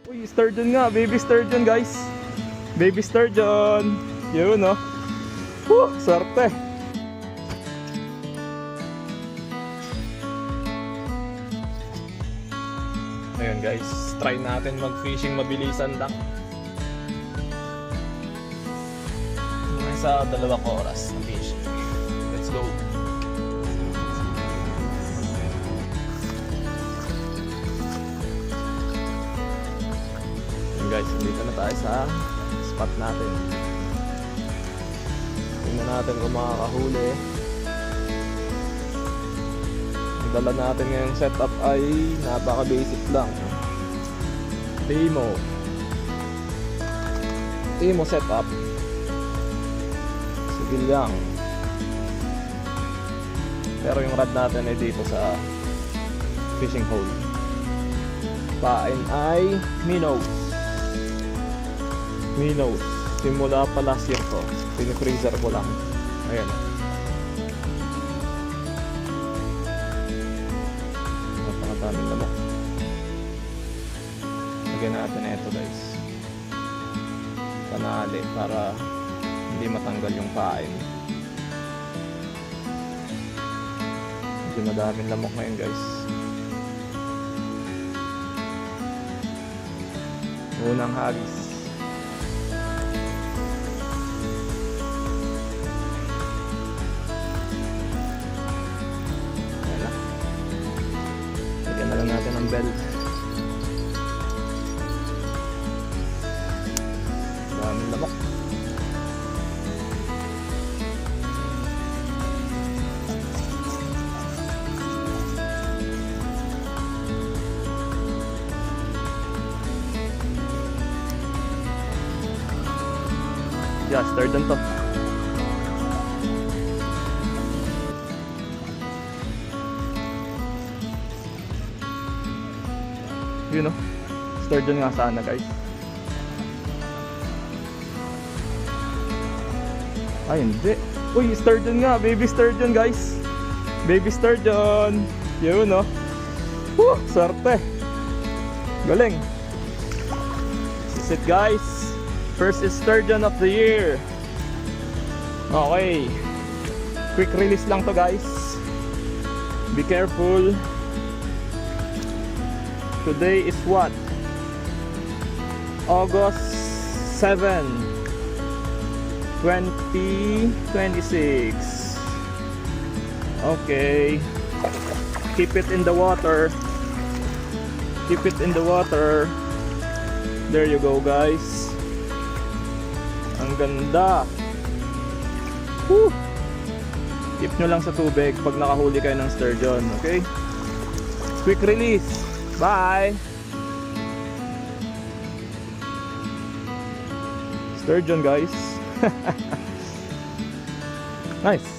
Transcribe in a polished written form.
Uy, sturgeon nga, baby sturgeon guys. Baby sturgeon. Yun no. Swerte. Ayun guys, try natin mag-fishing mabilisan lang. Sa 2 oras ng fishing. Let's go. Ayun guys, dito na tayo sa spot natin. Tingnan natin kung makakahuli. Ang dala natin ngayong setup ay napaka basic lang. Timo setup. Sige lang. Pero yung rod natin ay dito sa fishing hole. Pain ay minnows. Simula pa last year ko. Pinifreezer ko lang. Ayan. Napakadaming lamok. Lagyan natin ito guys. Panali para hindi matanggal yung pain. Medyo madaming lamok ngayon guys. Unang hagis. Ayan na. Lagyan na lang natin ang belt. Daming lamok. Yeah, sturgeon to. Yun no? Sturgeon nga sana guys. Ay hindi. Uy, sturgeon nga, baby sturgeon guys. Baby sturgeon. Yun no? Swerte. Galing. This is it guys. First sturgeon of the year. Okay. Quick release lang to guys. Be careful. Today is what? August 7, 2026. Okay. Keep it in the water. Keep it in the water. There you go guys. Ang ganda. Woo! Keep nyo lang sa tubig pag nakahuli kayo ng sturgeon, okay? Quick release. Bye! Sturgeon guys. Nice.